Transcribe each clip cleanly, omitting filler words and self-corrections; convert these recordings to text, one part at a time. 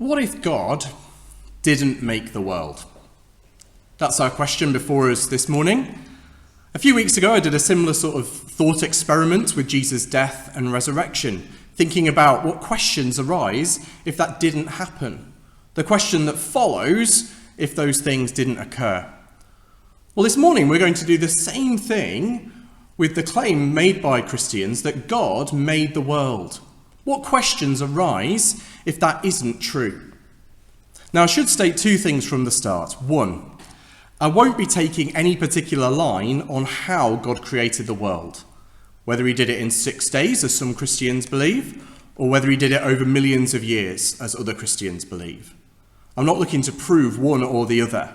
What if God didn't make the world? That's our question before us this morning. A few weeks ago, I did a similar sort of thought experiment with Jesus' death and resurrection, thinking about what questions arise if that didn't happen. The question that follows if those things didn't occur. Well, this morning we're going to do the same thing with the claim made by Christians that God made the world. What questions arise if that isn't true? Now, I should state two things from the start. One, I won't be taking any particular line on how God created the world, whether he did it in 6 days, as some Christians believe, or whether he did it over millions of years, as other Christians believe. I'm not looking to prove one or the other.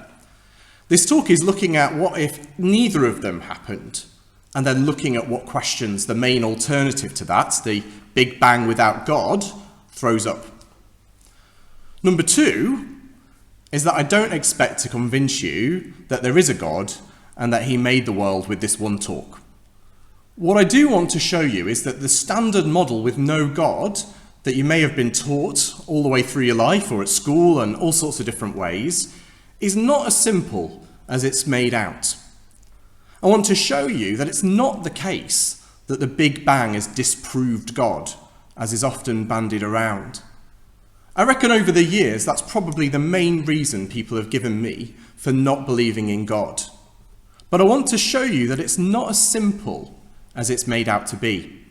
This talk is looking at what if neither of them happened, and then looking at what questions the main alternative to that, the Big Bang without God, throws up. Number two is that I don't expect to convince you that there is a God and that he made the world with this one talk. What I do want to show you is that the standard model with no God that you may have been taught all the way through your life or at school and all sorts of different ways is not as simple as it's made out. I want to show you that it's not the case that the Big Bang has disproved God, as is often bandied around. I reckon over the years that's probably the main reason people have given me for not believing in God. But I want to show you that it's not as simple as it's made out to be.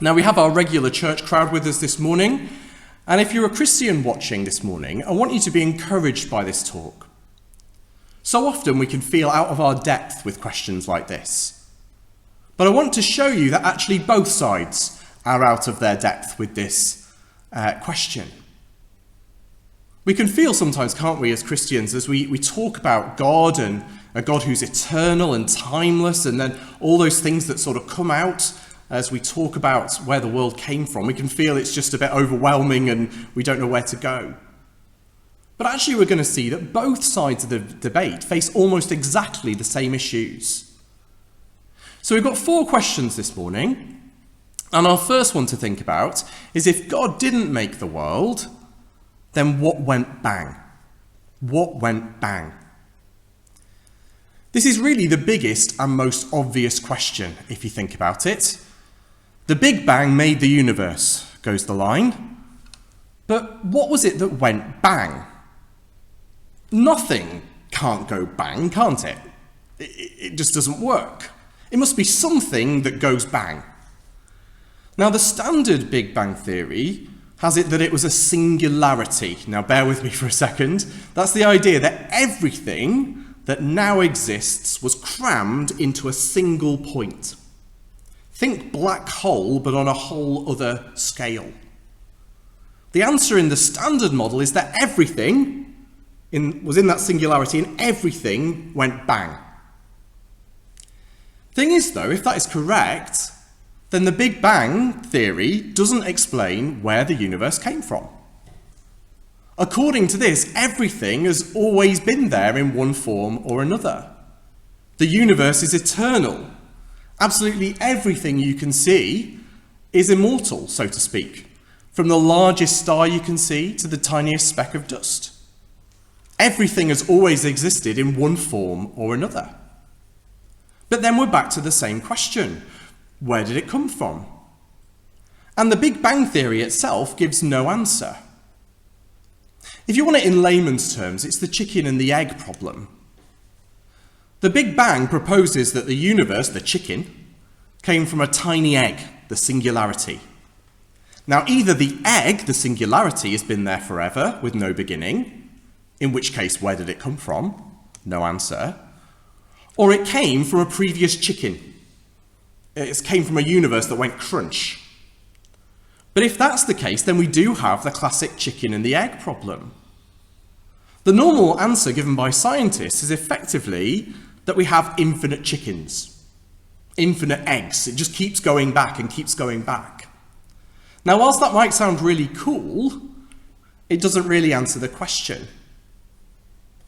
Now, we have our regular church crowd with us this morning, and if you're a Christian watching this morning, I want you to be encouraged by this talk. So often we can feel out of our depth with questions like this. But I want to show you that actually both sides are out of their depth with this question. We can feel sometimes, can't we, as Christians, as we talk about God and a God who's eternal and timeless, and then all those things that sort of come out as we talk about where the world came from, we can feel it's just a bit overwhelming and we don't know where to go. But actually we're going to see that both sides of the debate face almost exactly the same issues. So we've got 4 questions this morning, and our first one to think about is if God didn't make the world, then what went bang? What went bang? This is really the biggest and most obvious question if you think about it. The Big Bang made the universe, goes the line. But what was it that went bang? Nothing can't go bang, can't it? It just doesn't work. It must be something that goes bang. Now, the standard Big Bang theory has it that it was a singularity. Now, bear with me for a second. That's the idea that everything that now exists was crammed into a single point. Think black hole, but on a whole other scale. The answer in the standard model is that everything was in that singularity and everything went bang. Thing is, though, if that is correct, then the Big Bang theory doesn't explain where the universe came from. According to this, everything has always been there in one form or another. The universe is eternal. Absolutely everything you can see is immortal, so to speak, from the largest star you can see to the tiniest speck of dust. Everything has always existed in one form or another. But then we're back to the same question. Where did it come from? And the Big Bang theory itself gives no answer. If you want it in layman's terms, it's the chicken and the egg problem. The Big Bang proposes that the universe, the chicken, came from a tiny egg, the singularity. Now, either the egg, the singularity, has been there forever with no beginning, in which case, where did it come from? No answer. Or it came from a previous chicken. It came from a universe that went crunch. But if that's the case, then we do have the classic chicken and the egg problem. The normal answer given by scientists is effectively that we have infinite chickens, infinite eggs. It just keeps going back and keeps going back. Now, whilst that might sound really cool, it doesn't really answer the question.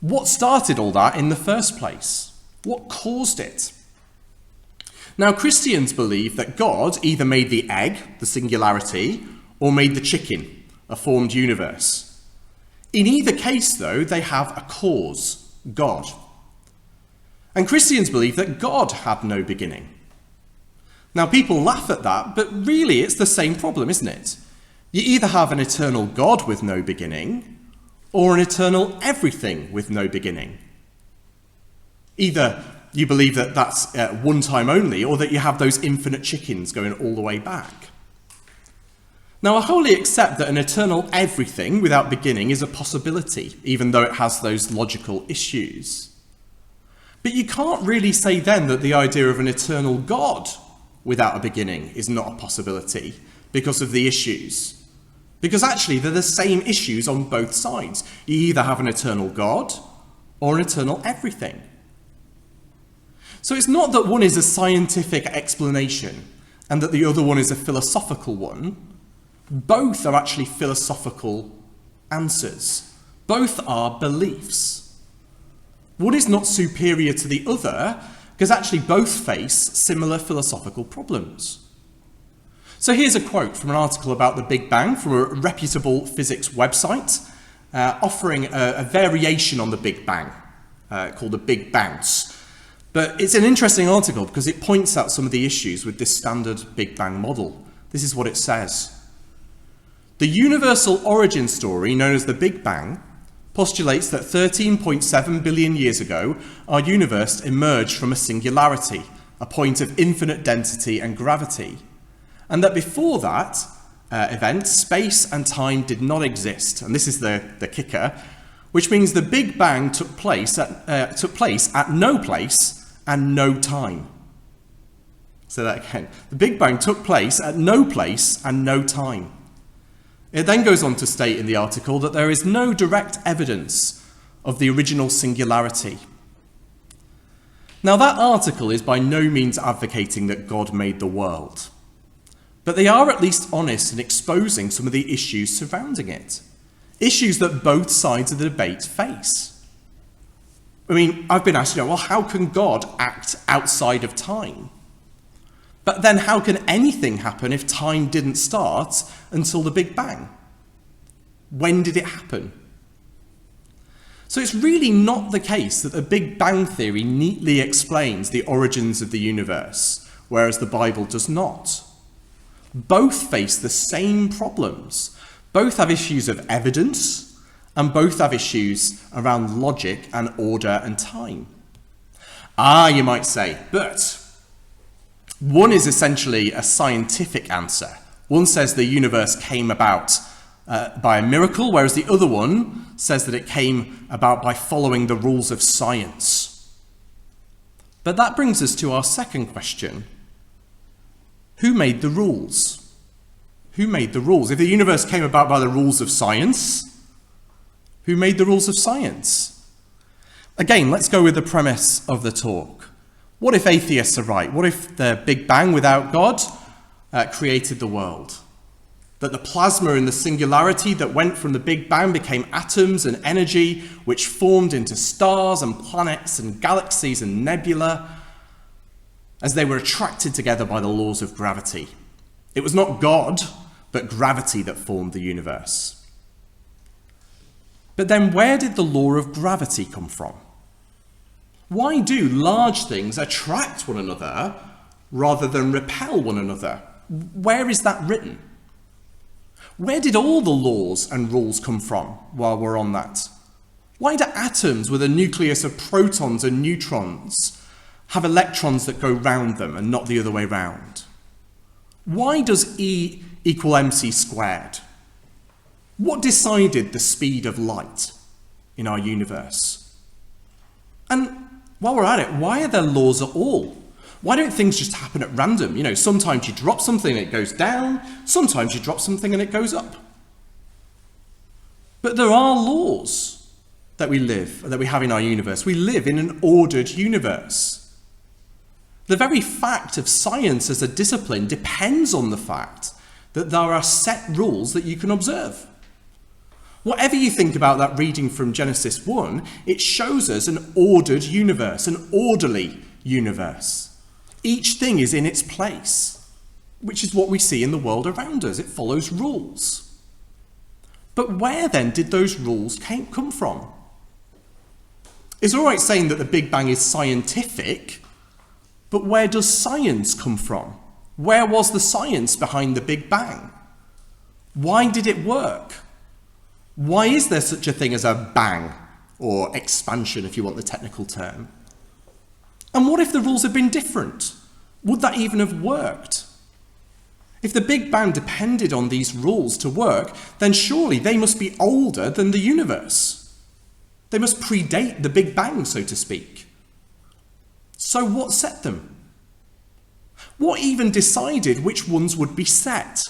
What started all that in the first place? What caused it? Now, Christians believe that God either made the egg, the singularity, or made the chicken, a formed universe. In either case, though, they have a cause, God. And Christians believe that God had no beginning. Now, people laugh at that, but really it's the same problem, isn't it? You either have an eternal God with no beginning, or an eternal everything with no beginning. Either you believe that that's one time only, or that you have those infinite chickens going all the way back. Now, I wholly accept that an eternal everything without beginning is a possibility, even though it has those logical issues. But you can't really say then that the idea of an eternal God without a beginning is not a possibility because of the issues. Because actually, they're the same issues on both sides. You either have an eternal God or an eternal everything. So it's not that one is a scientific explanation and that the other one is a philosophical one. Both are actually philosophical answers. Both are beliefs. One is not superior to the other because actually both face similar philosophical problems. So here's a quote from an article about the Big Bang from a reputable physics website offering a variation on the Big Bang called the Big Bounce. But it's an interesting article because it points out some of the issues with this standard Big Bang model. This is what it says. The universal origin story, known as the Big Bang, postulates that 13.7 billion years ago, our universe emerged from a singularity, a point of infinite density and gravity, and that before that event, space and time did not exist. And this is the kicker, which means the Big Bang took place at no place and no time. Say that again. The Big Bang took place at no place and no time. It then goes on to state in the article that there is no direct evidence of the original singularity. Now, that article is by no means advocating that God made the world, but they are at least honest in exposing some of the issues surrounding it, issues that both sides of the debate face. I mean, I've been asked, well, how can God act outside of time? But then how can anything happen if time didn't start until the Big Bang? When did it happen? So it's really not the case that the Big Bang theory neatly explains the origins of the universe, whereas the Bible does not. Both face the same problems. Both have issues of evidence, and both have issues around logic and order and time. You might say, but one is essentially a scientific answer. One says the universe came about by a miracle, whereas the other one says that it came about by following the rules of science. But that brings us to our second question. Who made the rules? Who made the rules? If the universe came about by the rules of science, who made the rules of science? Again, let's go with the premise of the talk. What if atheists are right? What if the Big Bang without God created the world? That the plasma and the singularity that went from the Big Bang became atoms and energy, which formed into stars and planets and galaxies and nebula, as they were attracted together by the laws of gravity. It was not God, but gravity that formed the universe. But then where did the law of gravity come from? Why do large things attract one another rather than repel one another? Where is that written? Where did all the laws and rules come from while we're on that? Why do atoms with a nucleus of protons and neutrons have electrons that go round them and not the other way round? Why does E equal mc squared? What decided the speed of light in our universe? And while we're at it, why are there laws at all? Why don't things just happen at random? You know, sometimes you drop something and it goes down, sometimes you drop something and it goes up. But there are laws that we have in our universe. We live in an ordered universe. The very fact of science as a discipline depends on the fact that there are set rules that you can observe. Whatever you think about that reading from Genesis 1, it shows us an ordered universe, an orderly universe. Each thing is in its place, which is what we see in the world around us. It follows rules. But where then did those rules come from? It's all right saying that the Big Bang is scientific, but where does science come from? Where was the science behind the Big Bang? Why did it work? Why is there such a thing as a bang, or expansion if you want the technical term? And what if the rules had been different? Would that even have worked? If the Big Bang depended on these rules to work, then surely they must be older than the universe. They must predate the Big Bang, so to speak. So what set them? What even decided which ones would be set?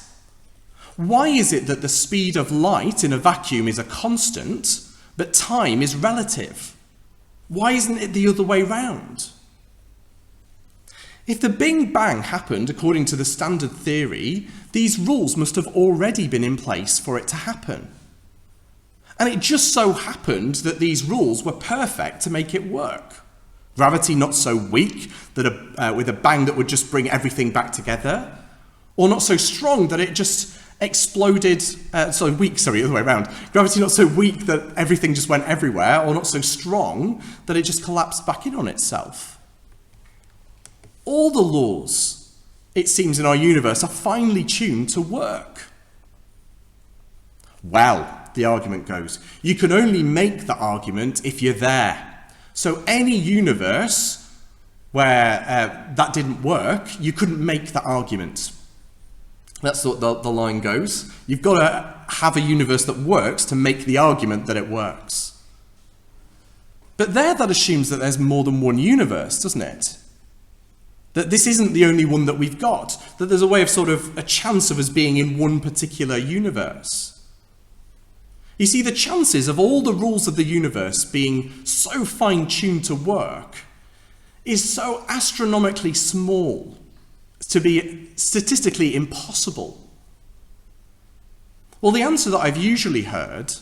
Why is it that the speed of light in a vacuum is a constant, but time is relative? Why isn't it the other way round? If the Big Bang happened according to the standard theory, these rules must have already been in place for it to happen. And it just so happened that these rules were perfect to make it work. Gravity not so weak that with a bang that would just bring everything back together, or not so strong that it just exploded, other way around. Gravity not so weak that everything just went everywhere, or not so strong that it just collapsed back in on itself. All the laws, it seems, in our universe are finely tuned to work. Well, the argument goes, you can only make the argument if you're there. So any universe where that didn't work, you couldn't make the argument. That's what the line goes. You've got to have a universe that works to make the argument that it works. But that assumes that there's more than one universe, doesn't it? That this isn't the only one that we've got, that there's a way of sort of a chance of us being in one particular universe. You see, the chances of all the rules of the universe being so fine-tuned to work is so astronomically small to be statistically impossible. Well, the answer that I've usually heard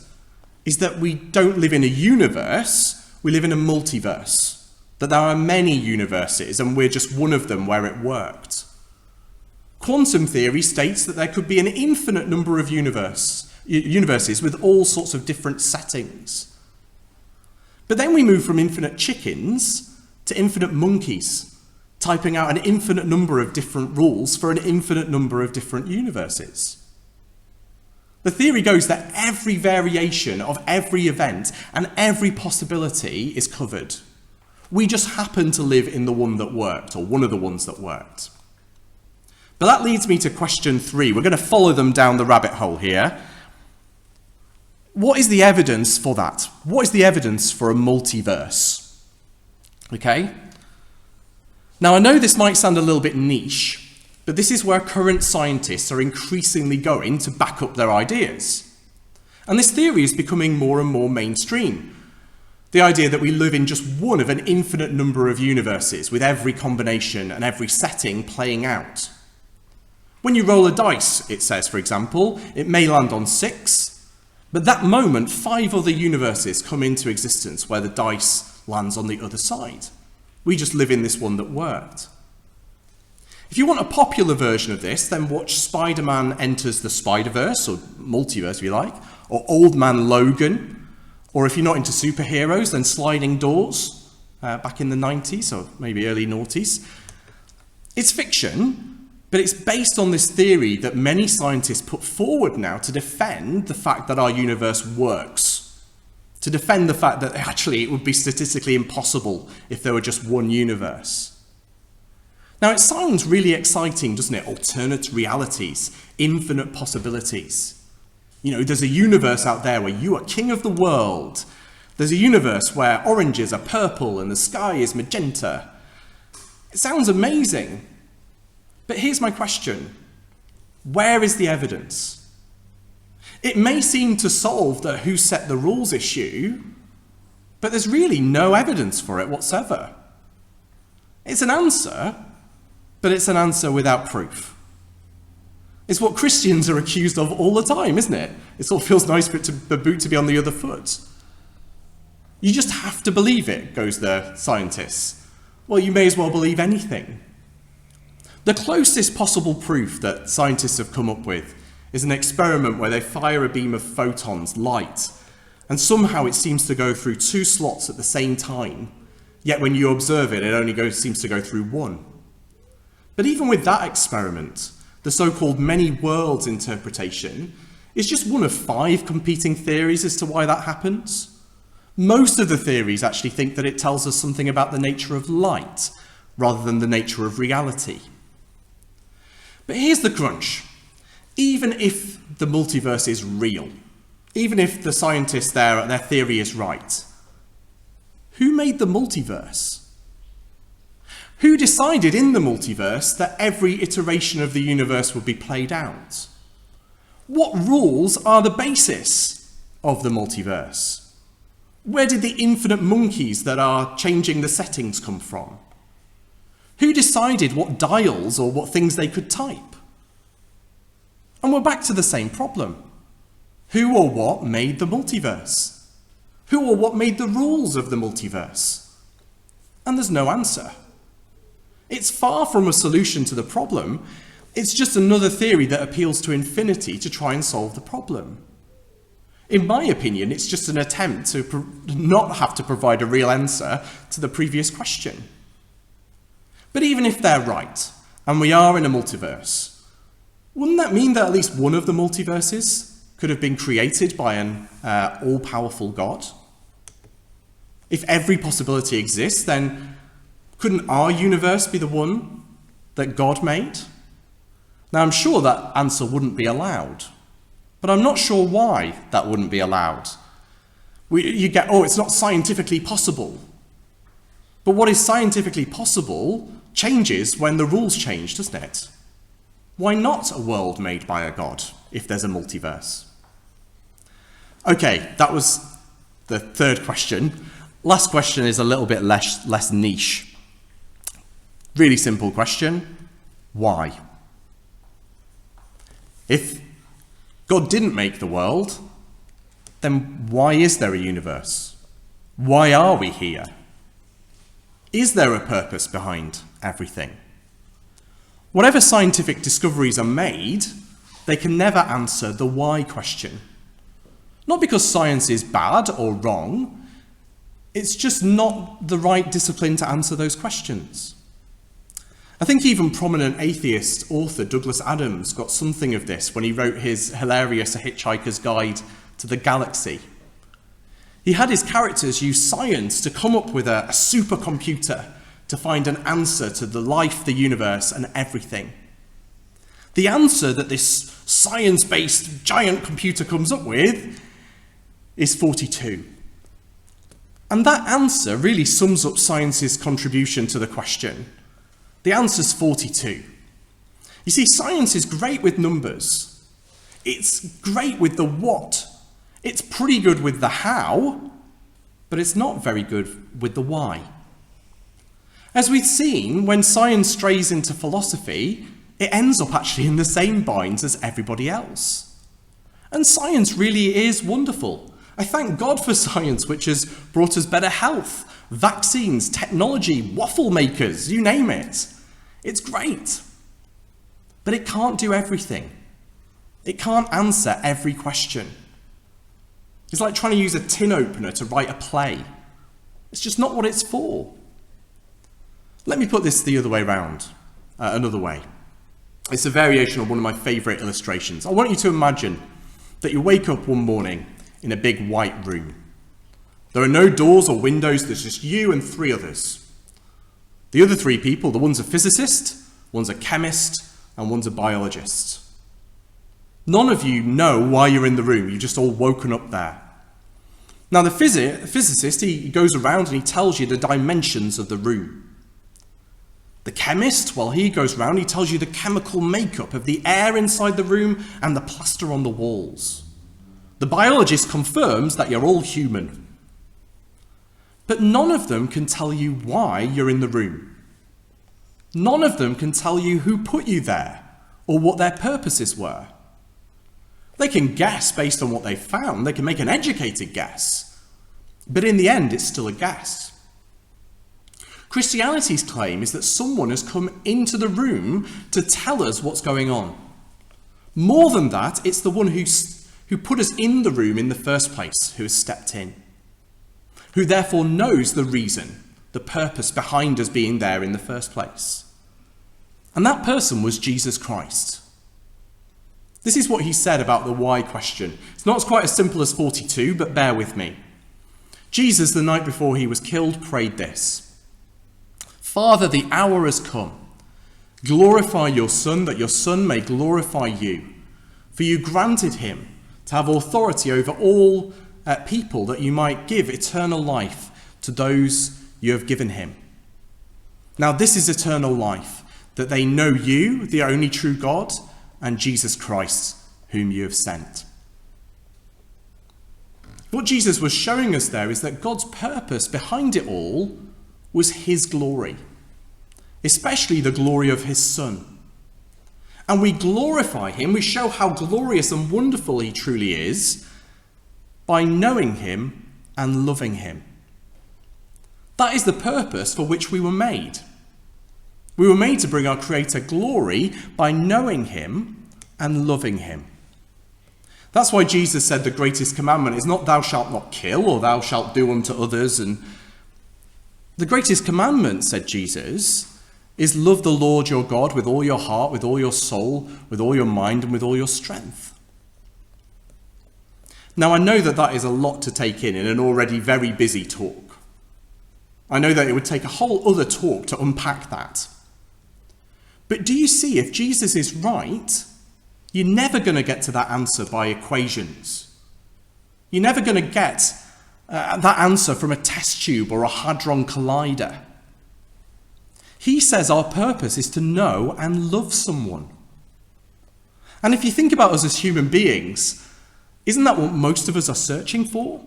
is that we don't live in a universe, we live in a multiverse. That there are many universes and we're just one of them where it worked. Quantum theory states that there could be an infinite number of universes with all sorts of different settings. But then we move from infinite chickens to infinite monkeys, typing out an infinite number of different rules for an infinite number of different universes. The theory goes that every variation of every event and every possibility is covered. We just happen to live in the one that worked, or one of the ones that worked. But that leads me to question 3. We're going to follow them down the rabbit hole here. What is the evidence for that? What is the evidence for a multiverse? Okay? Now, I know this might sound a little bit niche, but this is where current scientists are increasingly going to back up their ideas. And this theory is becoming more and more mainstream. The idea that we live in just one of an infinite number of universes with every combination and every setting playing out. When you roll a dice, it says, for example, it may land on 6, but that moment 5 other universes come into existence where the dice lands on the other side. We just live in this one that worked. If you want a popular version of this, then watch Spider-Man Enters the Spider-Verse, or multiverse if you like, or Old Man Logan. Or if you're not into superheroes, then Sliding Doors, back in the 90s, or maybe early noughties. It's fiction, but it's based on this theory that many scientists put forward now to defend the fact that our universe works. To defend the fact that actually it would be statistically impossible if there were just one universe. Now it sounds really exciting, doesn't it? Alternate realities, infinite possibilities. You know, there's a universe out there where you are king of the world. There's a universe where oranges are purple and the sky is magenta. It sounds amazing. But here's my question. Where is the evidence? It may seem to solve the who set the rules issue, but there's really no evidence for it whatsoever. It's an answer, but it's an answer without proof. It's what Christians are accused of all the time, isn't it? It sort of feels nice for the boot to be on the other foot. You just have to believe it, goes the scientists. Well, you may as well believe anything. The closest possible proof that scientists have come up with is an experiment where they fire a beam of photons, light, and somehow it seems to go through 2 slots at the same time, yet when you observe it, it only seems to go through 1. But even with that experiment, the so-called many worlds interpretation is just one of 5 competing theories as to why that happens. Most of the theories actually think that it tells us something about the nature of light rather than the nature of reality. But here's the crunch. Even if the multiverse is real, even if the scientists their theory is right, who made the multiverse? Who decided in the multiverse that every iteration of the universe would be played out? What rules are the basis of the multiverse? Where did the infinite monkeys that are changing the settings come from? Who decided what dials or what things they could type? And we're back to the same problem. Who or what made the multiverse? Who or what made the rules of the multiverse? And there's no answer. It's far from a solution to the problem. It's just another theory that appeals to infinity to try and solve the problem. In my opinion, it's just an attempt to not have to provide a real answer to the previous question. But even if they're right, and we are in a multiverse, wouldn't that mean that at least one of the multiverses could have been created by an all-powerful God? If every possibility exists, then couldn't our universe be the one that God made? Now, I'm sure that answer wouldn't be allowed, but I'm not sure why that wouldn't be allowed. You get, it's not scientifically possible. But what is scientifically possible changes when the rules change, doesn't it? Why not a world made by a God if there's a multiverse? Okay, that was the third question. Last question is a little bit less niche. Really simple question. Why? If God didn't make the world, then why is there a universe? Why are we here? Is there a purpose behind everything? Whatever scientific discoveries are made, they can never answer the why question. Not because science is bad or wrong, it's just not the right discipline to answer those questions. I think even prominent atheist author Douglas Adams got something of this when he wrote his hilarious A Hitchhiker's Guide to the Galaxy. He had his characters use science to come up with a supercomputer to find an answer to the life, the universe, and everything. The answer that this science-based giant computer comes up with is 42. And that answer really sums up science's contribution to the question. The answer's 42. You see, science is great with numbers. It's great with the what. It's pretty good with the how, but it's not very good with the why. As we've seen, when science strays into philosophy, it ends up actually in the same binds as everybody else. And science really is wonderful. I thank God for science, which has brought us better health, vaccines, technology, waffle makers, you name it. It's great. But it can't do everything. It can't answer every question. It's like trying to use a tin opener to write a play. It's just not what it's for. Let me put this the other way around, another way. It's a variation of one of my favourite illustrations. I want you to imagine that you wake up one morning in a big white room. There are no doors or windows, there's just you and 3 others. The other 3 people, the one's a physicist, one's a chemist, and one's a biologist. None of you know why you're in the room, you've just all woken up there. Now the physicist, he goes around and he tells you the dimensions of the room. The chemist, well, he goes around, he tells you the chemical makeup of the air inside the room and the plaster on the walls. The biologist confirms that you're all human. But none of them can tell you why you're in the room. None of them can tell you who put you there or what their purposes were. They can guess based on what they found. They can make an educated guess. But in the end, it's still a guess. Christianity's claim is that someone has come into the room to tell us what's going on. More than that, it's the one who put us in the room in the first place who has stepped in, who therefore knows the reason, the purpose behind us being there in the first place. And that person was Jesus Christ. This is what he said about the why question. It's not quite as simple as 42, but bear with me. Jesus, the night before he was killed, prayed this: "Father, the hour has come. Glorify your Son, that your Son may glorify you. For you granted him to have authority over all people, that you might give eternal life to those you have given him. Now this is eternal life, that they know you, the only true God, and Jesus Christ, whom you have sent." What Jesus was showing us there is that God's purpose behind it all was his glory, especially the glory of his Son. And we glorify him, we show how glorious and wonderful he truly is by knowing him and loving him. That is the purpose for which we were made. We were made to bring our Creator glory by knowing him and loving him. That's why Jesus said the greatest commandment is not "thou shalt not kill" or "thou shalt do unto others." And the greatest commandment, said Jesus, is love the Lord your God with all your heart, with all your soul, with all your mind, and with all your strength. Now, I know that is a lot to take in an already very busy talk. I know that it would take a whole other talk to unpack that. But do you see, if Jesus is right, you're never going to get to that answer by equations. You're never going to get that answer from a test tube or a hadron collider. He says our purpose is to know and love someone. And if you think about us as human beings, isn't that what most of us are searching for?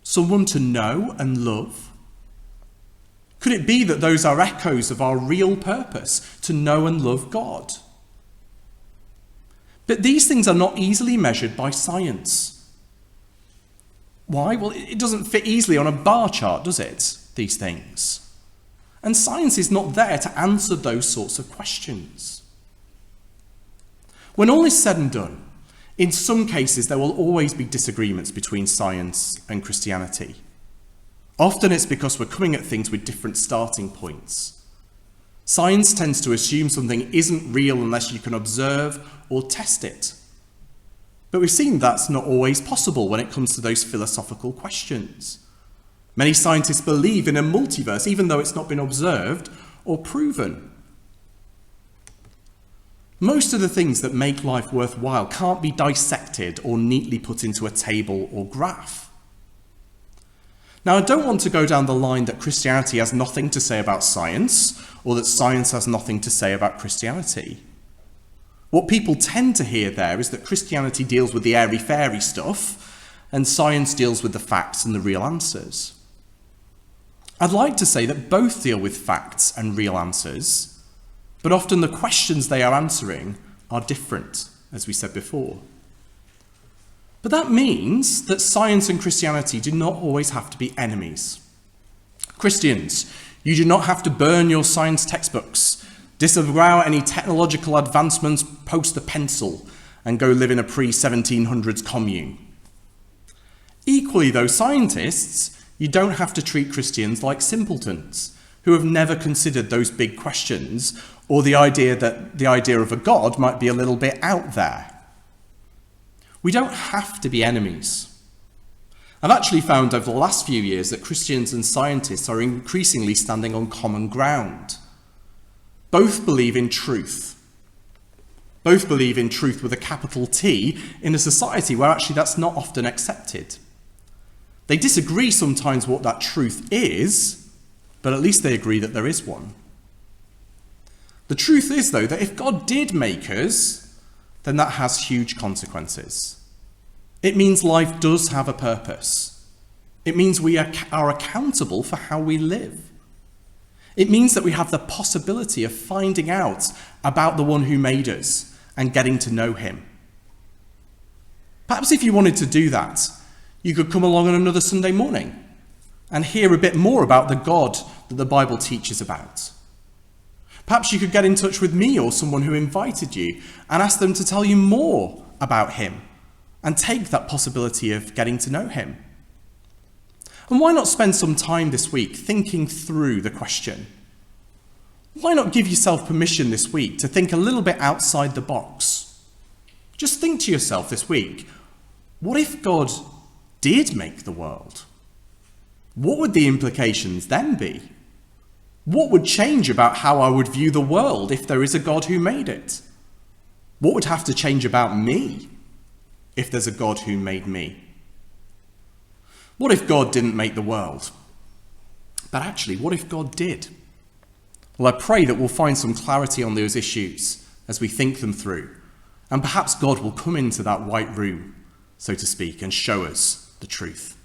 Someone to know and love? Could it be that those are echoes of our real purpose, to know and love God? But these things are not easily measured by science. Why? Well, it doesn't fit easily on a bar chart, does it, these things? And science is not there to answer those sorts of questions. When all is said and done, in some cases there will always be disagreements between science and Christianity. Often it's because we're coming at things with different starting points. Science tends to assume something isn't real unless you can observe or test it. But we've seen that's not always possible when it comes to those philosophical questions. Many scientists believe in a multiverse, even though it's not been observed or proven. Most of the things that make life worthwhile can't be dissected or neatly put into a table or graph. Now, I don't want to go down the line that Christianity has nothing to say about science, or that science has nothing to say about Christianity. What people tend to hear there is that Christianity deals with the airy-fairy stuff, and science deals with the facts and the real answers. I'd like to say that both deal with facts and real answers, but often the questions they are answering are different, as we said before. But that means that science and Christianity do not always have to be enemies. Christians, you do not have to burn your science textbooks, disavow any technological advancements post the pencil, and go live in a pre-1700s commune. Equally, though, scientists, you don't have to treat Christians like simpletons who have never considered those big questions, or the idea of a God might be a little bit out there. We don't have to be enemies. I've actually found over the last few years that Christians and scientists are increasingly standing on common ground. Both believe in truth. Both believe in truth with a capital T in a society where actually that's not often accepted. They disagree sometimes what that truth is, but at least they agree that there is one. The truth is, though, that if God did make us, then that has huge consequences. It means life does have a purpose. It means we are accountable for how we live. It means that we have the possibility of finding out about the one who made us and getting to know him. Perhaps if you wanted to do that, you could come along on another Sunday morning and hear a bit more about the God that the Bible teaches about. Perhaps you could get in touch with me or someone who invited you and ask them to tell you more about him and take that possibility of getting to know him. And why not spend some time this week thinking through the question? Why not give yourself permission this week to think a little bit outside the box? Just think to yourself this week, what if God did make the world? What would the implications then be? What would change about how I would view the world if there is a God who made it? What would have to change about me if there's a God who made me? What if God didn't make the world? But actually, what if God did? Well, I pray that we'll find some clarity on those issues as we think them through, and perhaps God will come into that white room, so to speak, and show us the truth.